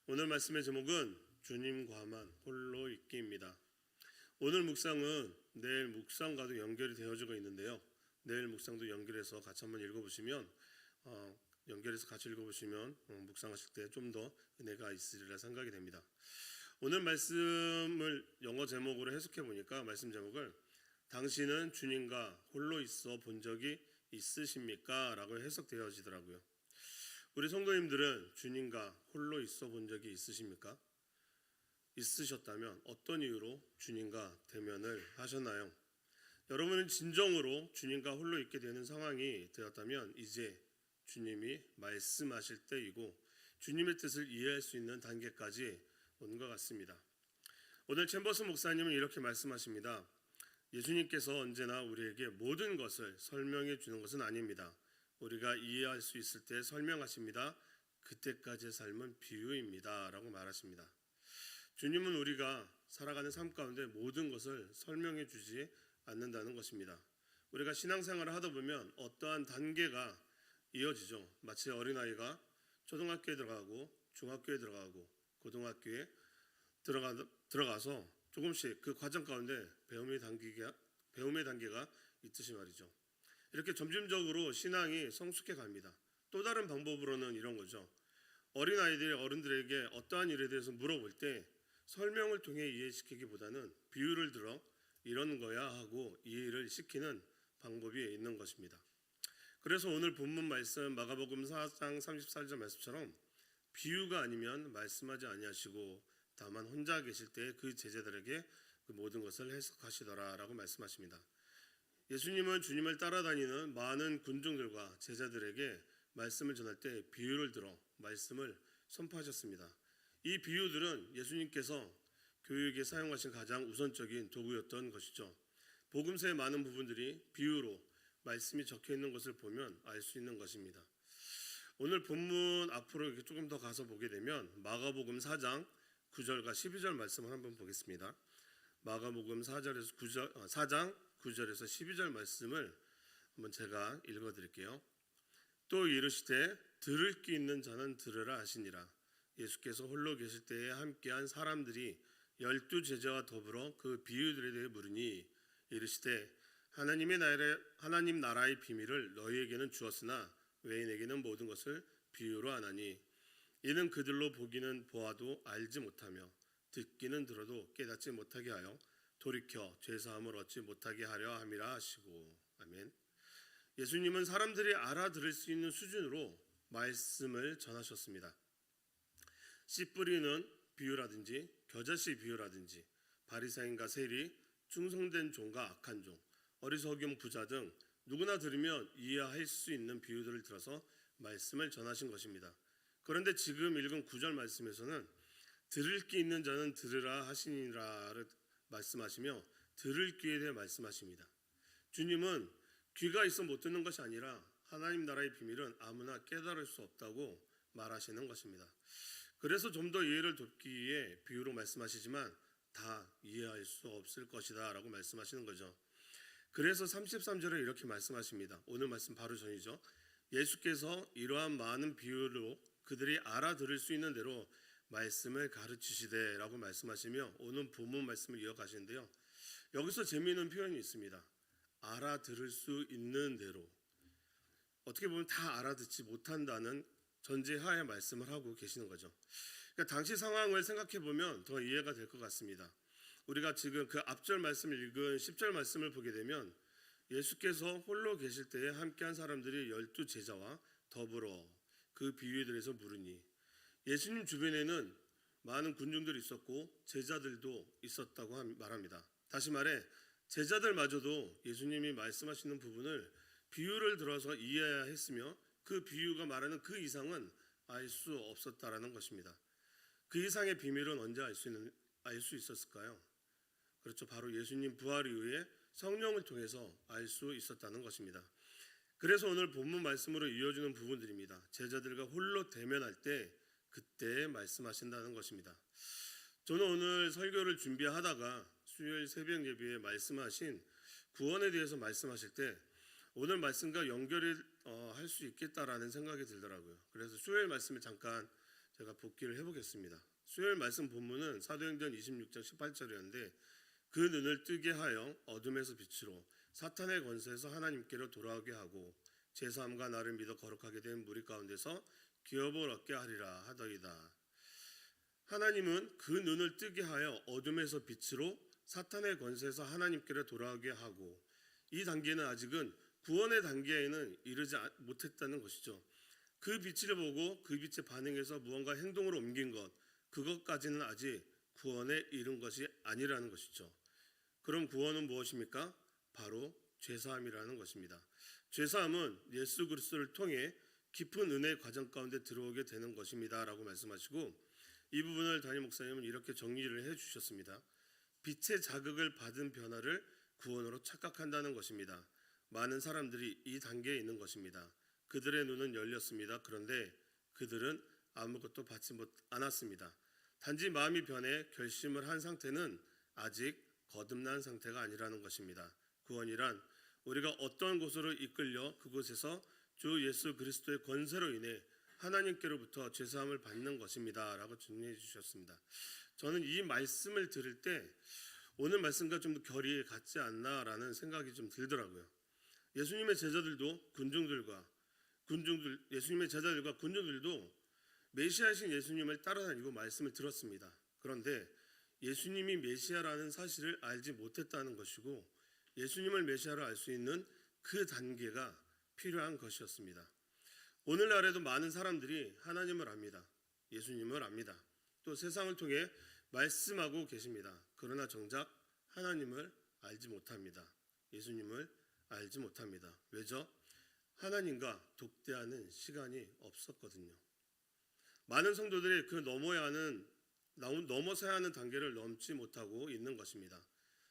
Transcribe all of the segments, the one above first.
오늘 말씀의 제목은 주님과만 홀로 있기입니다. 오늘 묵상은 내일 묵상과도 연결이 되어지고 있는데요. 내일 묵상도 연결해서 같이 한번 읽어보시면 묵상하실 때 좀 더 은혜가 있으리라 생각이 됩니다. 오늘 말씀을 영어 제목으로 해석해 보니까 말씀 제목을 당신은 주님과 홀로 있어 본 적이 있으십니까? 라고 해석되어지더라고요. 우리 성도님들은 주님과 홀로 있어 본 적이 있으십니까? 있으셨다면 어떤 이유로 주님과 대면을 하셨나요? 여러분은 진정으로 주님과 홀로 있게 되는 상황이 되었다면 이제 주님이 말씀하실 때이고 주님의 뜻을 이해할 수 있는 단계까지 온 것 같습니다. 오늘 챔버스 목사님은 이렇게 말씀하십니다. 예수님께서 언제나 우리에게 모든 것을 설명해 주는 것은 아닙니다. 우리가 이해할 수 있을 때 설명하십니다. 그때까지의 삶은 비유입니다. 라고 말하십니다. 주님은 우리가 살아가는 삶 가운데 모든 것을 설명해 주지 않는다는 것입니다. 우리가 신앙생활을 하다 보면 어떠한 단계가 이어지죠. 마치 어린아이가 초등학교에 들어가고 중학교에 들어가고 고등학교에 들어가서 조금씩 그 과정 가운데 배움의 단계가 있듯이 말이죠. 이렇게 점진적으로 신앙이 성숙해 갑니다. 또 다른 방법으로는 이런 거죠. 어린아이들이 어른들에게 어떠한 일에 대해서 물어볼 때 설명을 통해 이해시키기보다는 비유를 들어 이런 거야 하고 이해를 시키는 방법이 있는 것입니다. 그래서 오늘 본문 말씀 마가복음 4장 34절 말씀처럼 비유가 아니면 말씀하지 아니하시고 다만 혼자 계실 때 그 제자들에게 그 모든 것을 해석하시더라 라고 말씀하십니다. 예수님은 주님을 따라다니는 많은 군중들과 제자들에게 말씀을 전할 때 비유를 들어 말씀을 선포하셨습니다. 이 비유들은 예수님께서 교육에 사용하신 가장 우선적인 도구였던 것이죠. 복음서의 많은 부분들이 비유로 말씀이 적혀 있는 것을 보면 알 수 있는 것입니다. 오늘 본문 앞으로 이렇게 조금 더 가서 보게 되면 마가복음 4장 9절과 12절 말씀을 한번 보겠습니다. 마가복음 4장 9절에서 12절 말씀을 한번 제가 읽어드릴게요. 또 이르시되 들을 귀 있는 자는 들으라 하시니라. 예수께서 홀로 계실 때에 함께한 사람들이 12 제자와 더불어 그 비유들에 대해 물으니 이르시되 하나님 나라의 비밀을 너희에게는 주었으나 외인에게는 모든 것을 비유로 하나니 이는 그들로 보기는 보아도 알지 못하며 듣기는 들어도 깨닫지 못하게 하여 돌이켜 죄사함을 얻지 못하게 하려 함이라 하시고. 아멘. 예수님은 사람들이 알아들을 수 있는 수준으로 말씀을 전하셨습니다. 씨 뿌리는 비유라든지 겨자씨 비유라든지 바리새인과 세리, 충성된 종과 악한 종, 어리석은 부자 등 누구나 들으면 이해할 수 있는 비유들을 들어서 말씀을 전하신 것입니다. 그런데 지금 읽은 9절 말씀에서는 들을 귀 있는 자는 들으라 하시니라를 말씀하시며 들을 귀에 대해 말씀하십니다. 주님은 귀가 있어 못 듣는 것이 아니라 하나님 나라의 비밀은 아무나 깨달을 수 없다고 말하시는 것입니다. 그래서 좀 더 이해를 돕기 위해 비유로 말씀하시지만 다 이해할 수 없을 것이다 라고 말씀하시는 거죠. 그래서 33절에 이렇게 말씀하십니다. 오늘 말씀 바로 전이죠. 예수께서 이러한 많은 비유로 그들이 알아들을 수 있는 대로 말씀을 가르치시되 라고 말씀하시며 오늘 본문 말씀을 이어가시는데요. 여기서 재미있는 표현이 있습니다. 알아들을 수 있는 대로. 어떻게 보면 다 알아듣지 못한다는 전제하에 말씀을 하고 계시는 거죠. 그러니까 당시 상황을 생각해 보면 더 이해가 될 것 같습니다. 우리가 지금 그 앞절 말씀을 읽은 10절 말씀을 보게 되면 예수께서 홀로 계실 때에 함께한 사람들이 12 제자와 더불어 그 비유들에서 물으니 예수님 주변에는 많은 군중들이 있었고 제자들도 있었다고 말합니다. 다시 말해 제자들마저도 예수님이 말씀하시는 부분을 비유를 들어서 이해해야 했으며 그 비유가 말하는 그 이상은 알 수 없었다라는 것입니다. 그 이상의 비밀은 언제 알 수 있었을까요? 그렇죠. 바로 예수님 부활 이후에 성령을 통해서 알 수 있었다는 것입니다. 그래서 오늘 본문 말씀으로 이어지는 부분들입니다. 제자들과 홀로 대면할 때 그때 말씀하신다는 것입니다. 저는 오늘 설교를 준비하다가 수요일 새벽 예배에 말씀하신 구원에 대해서 말씀하실 때 오늘 말씀과 연결을 할 수 있겠다라는 생각이 들더라고요. 그래서 수요일 말씀을 잠깐 제가 복기를 해보겠습니다. 수요일 말씀 본문은 사도행전 26장 18절이었는데 그 눈을 뜨게 하여 어둠에서 빛으로 사탄의 권세에서 하나님께로 돌아오게 하고 제3과 나를 믿어 거룩하게 된 무리 가운데서 기업을 얻게 하리라 하더이다. 하나님은 그 눈을 뜨게 하여 어둠에서 빛으로 사탄의 권세에서 하나님께로 돌아오게 하고, 이 단계는 아직은 구원의 단계에는 이르지 못했다는 것이죠. 그 빛을 보고 그 빛에 반응해서 무언가 행동으로 옮긴 것, 그것까지는 아직 구원에 이른 것이 아니라는 것이죠. 그럼 구원은 무엇입니까? 바로 죄사함이라는 것입니다. 죄사함은 예수 그리스도를 통해 깊은 은혜의 과정 가운데 들어오게 되는 것입니다 라고 말씀하시고, 이 부분을 담임 목사님은 이렇게 정리를 해주셨습니다. 빛의 자극을 받은 변화를 구원으로 착각한다는 것입니다. 많은 사람들이 이 단계에 있는 것입니다. 그들의 눈은 열렸습니다. 그런데 그들은 아무것도 받지 않았습니다. 단지 마음이 변해 결심을 한 상태는 아직 거듭난 상태가 아니라는 것입니다. 구원이란 우리가 어떤 곳으로 이끌려 그곳에서 주 예수 그리스도의 권세로 인해 하나님께로부터 죄사함을 받는 것입니다 라고 정리해 주셨습니다. 저는 이 말씀을 들을 때 오늘 말씀과 좀 결이 같지 않나라는 생각이 좀 들더라고요. 예수님의 제자들도 예수님의 제자들과 군중들도 메시아이신 예수님을 따라다니고 말씀을 들었습니다. 그런데 예수님이 메시아라는 사실을 알지 못했다는 것이고, 예수님을 메시아로 알 수 있는 그 단계가 필요한 것이었습니다. 오늘날에도 많은 사람들이 하나님을 압니다. 예수님을 압니다. 또 세상을 통해 말씀하고 계십니다. 그러나 정작 하나님을 알지 못합니다. 예수님을 알지 못합니다. 왜죠? 하나님과 독대하는 시간이 없었거든요. 많은 성도들이 그 넘어서야 하는 단계를 넘지 못하고 있는 것입니다.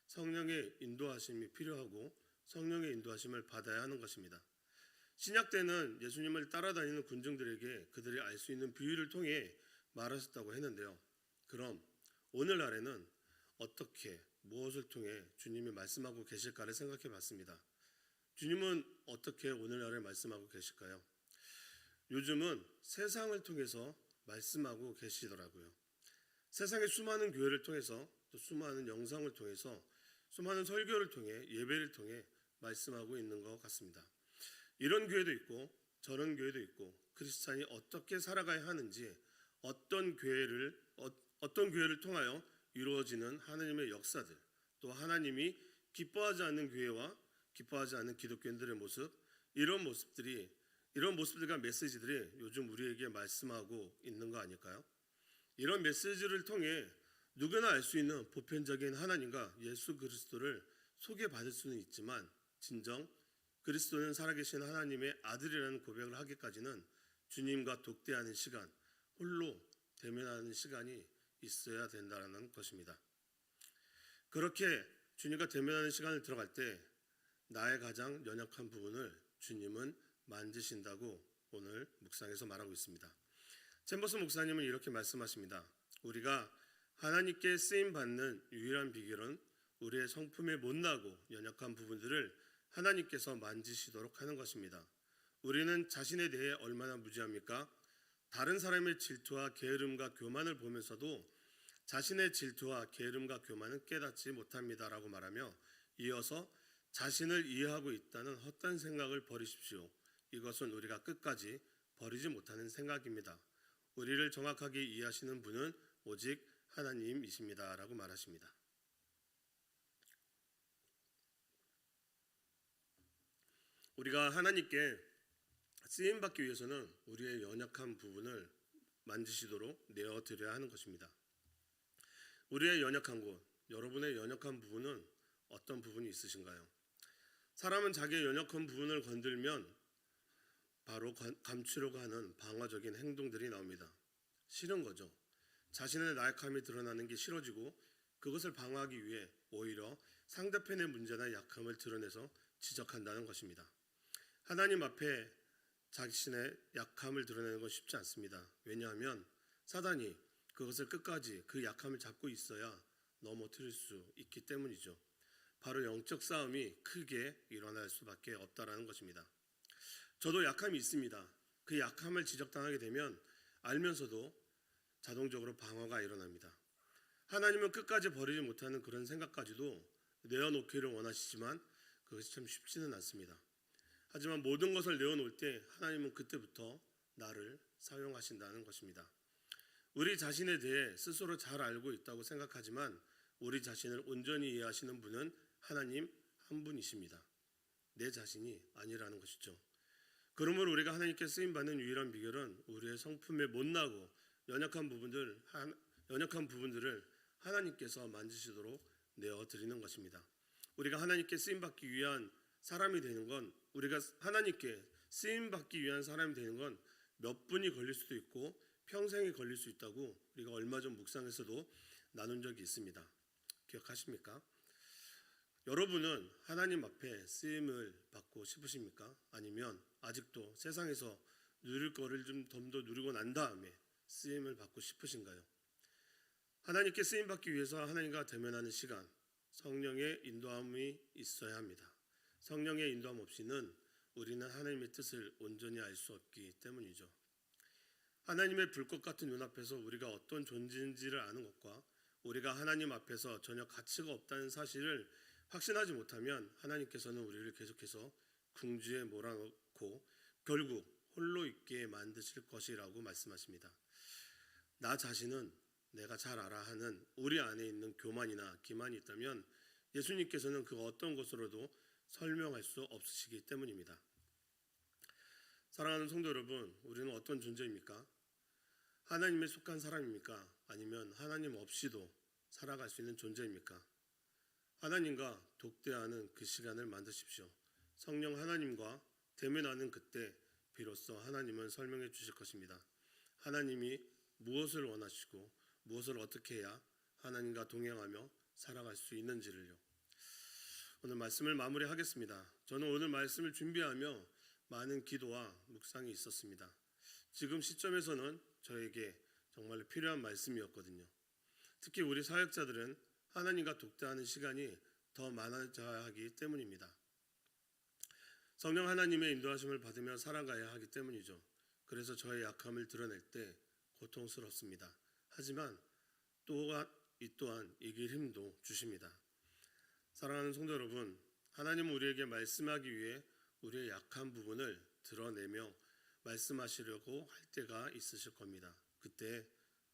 성령의 인도하심이 필요하고 성령의 인도하심을 받아야 하는 것입니다. 신약 때는 예수님을 따라다니는 군중들에게 그들이 알 수 있는 비유를 통해 말하셨다고 했는데요. 그럼 오늘날에는 어떻게, 무엇을 통해 주님이 말씀하고 계실까를 생각해 봤습니다. 주님은 어떻게 오늘날에 말씀하고 계실까요? 요즘은 세상을 통해서 말씀하고 계시더라고요. 세상의 수많은 교회를 통해서, 또 수많은 영상을 통해서, 수많은 설교를 통해, 예배를 통해 말씀하고 있는 것 같습니다. 이런 교회도 있고 저런 교회도 있고, 크리스찬이 어떻게 살아가야 하는지, 어떤 교회를 통하여 이루어지는 하나님의 역사들, 또 하나님이 기뻐하지 않는 교회와 기뻐하지 않는 기독교인들의 모습, 이런 모습들과 메시지들이 요즘 우리에게 말씀하고 있는 거 아닐까요? 이런 메시지를 통해 누구나 알 수 있는 보편적인 하나님과 예수 그리스도를 소개받을 수는 있지만, 진정 그리스도는 살아계신 하나님의 아들이라는 고백을 하기까지는 주님과 독대하는 시간, 홀로 대면하는 시간이 있어야 된다는 것입니다. 그렇게 주님과 대면하는 시간을 들어갈 때 나의 가장 연약한 부분을 주님은 만지신다고 오늘 묵상에서 말하고 있습니다. 챔버스 목사님은 이렇게 말씀하십니다. 우리가 하나님께 쓰임받는 유일한 비결은 우리의 성품에 못나고 연약한 부분들을 하나님께서 만지시도록 하는 것입니다. 우리는 자신에 대해 얼마나 무지합니까? 다른 사람의 질투와 게으름과 교만을 보면서도 자신의 질투와 게으름과 교만은 깨닫지 못합니다 라고 말하며, 이어서 자신을 이해하고 있다는 헛된 생각을 버리십시오. 이것은 우리가 끝까지 버리지 못하는 생각입니다. 우리를 정확하게 이해하시는 분은 오직 하나님이십니다 라고 말하십니다. 우리가 하나님께 쓰임받기 위해서는 우리의 연약한 부분을 만지시도록 내어드려야 하는 것입니다. 우리의 연약한 곳, 여러분의 연약한 부분은 어떤 부분이 있으신가요? 사람은 자기의 연약한 부분을 건들면 바로 감추려고 하는 방어적인 행동들이 나옵니다. 싫은 거죠. 자신의 나약함이 드러나는 게 싫어지고, 그것을 방어하기 위해 오히려 상대편의 문제나 약함을 드러내서 지적한다는 것입니다. 하나님 앞에 자신의 약함을 드러내는 건 쉽지 않습니다. 왜냐하면 사단이 그것을 끝까지 그 약함을 잡고 있어야 넘어뜨릴 수 있기 때문이죠. 바로 영적 싸움이 크게 일어날 수밖에 없다라는 것입니다. 저도 약함이 있습니다. 그 약함을 지적당하게 되면 알면서도 자동적으로 방어가 일어납니다. 하나님은 끝까지 버리지 못하는 그런 생각까지도 내어놓기를 원하시지만 그것이 참 쉽지는 않습니다. 하지만 모든 것을 내어놓을 때 하나님은 그때부터 나를 사용하신다는 것입니다. 우리 자신에 대해 스스로 잘 알고 있다고 생각하지만 우리 자신을 온전히 이해하시는 분은 하나님 한 분이십니다. 내 자신이 아니라는 것이죠. 그러므로 우리가 하나님께 쓰임받는 유일한 비결은 우리의 성품에 못나고 연약한 부분들을 하나님께서 만지시도록 내어드리는 것입니다. 우리가 하나님께 쓰임받기 위한 사람이 되는 건, 우리가 하나님께 쓰임받기 위한 사람이 되는 건 몇 분이 걸릴 수도 있고 평생이 걸릴 수 있다고 우리가 얼마 전 묵상에서도 나눈 적이 있습니다. 기억하십니까? 여러분은 하나님 앞에 쓰임을 받고 싶으십니까? 아니면 아직도 세상에서 누릴 거를 좀 더 누리고 난 다음에 쓰임을 받고 싶으신가요? 하나님께 쓰임 받기 위해서 하나님과 대면하는 시간, 성령의 인도함이 있어야 합니다. 성령의 인도함 없이는 우리는 하나님의 뜻을 온전히 알 수 없기 때문이죠. 하나님의 불꽃 같은 눈앞에서 우리가 어떤 존재인지를 아는 것과 우리가 하나님 앞에서 전혀 가치가 없다는 사실을 확신하지 못하면 하나님께서는 우리를 계속해서 궁지에 몰아넣고 결국 홀로 있게 만드실 것이라고 말씀하십니다. 나 자신은 내가 잘 알아 하는 우리 안에 있는 교만이나 기만이 있다면 예수님께서는 그 어떤 것으로도 설명할 수 없으시기 때문입니다. 사랑하는 성도 여러분, 우리는 어떤 존재입니까? 하나님에 속한 사람입니까? 아니면 하나님 없이도 살아갈 수 있는 존재입니까? 하나님과 독대하는 그 시간을 만드십시오. 성령 하나님과 대면하는 그때 비로소 하나님은 설명해 주실 것입니다. 하나님이 무엇을 원하시고 무엇을 어떻게 해야 하나님과 동행하며 살아갈 수 있는지를요. 오늘 말씀을 마무리하겠습니다. 저는 오늘 말씀을 준비하며 많은 기도와 묵상이 있었습니다. 지금 시점에서는 저에게 정말 필요한 말씀이었거든요. 특히 우리 사역자들은 하나님과 독대하는 시간이 더 많아져야 하기 때문입니다. 성령 하나님의 인도하심을 받으며 살아가야 하기 때문이죠. 그래서 저의 약함을 드러낼 때 고통스럽습니다. 하지만 이 또한 이길 힘도 주십니다. 사랑하는 성도 여러분, 하나님은 우리에게 말씀하기 위해 우리의 약한 부분을 드러내며 말씀하시려고 할 때가 있으실 겁니다. 그때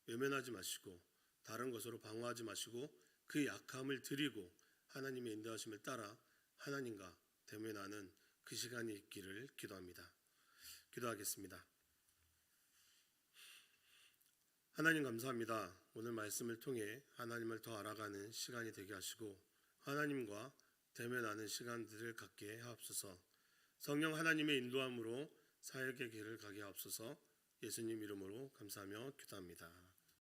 외면하지 마시고 다른 것으로 방어하지 마시고 그 약함을 드리고 하나님의 인도하심을 따라 하나님과 대면하는 그 시간이 있기를 기도합니다. 기도하겠습니다. 하나님 감사합니다. 오늘 말씀을 통해 하나님을 더 알아가는 시간이 되게 하시고 하나님과 대면하는 시간들을 갖게 하옵소서. 성령 하나님의 인도함으로 사역의 길을 가게 하옵소서. 예수님 이름으로 감사하며 기도합니다.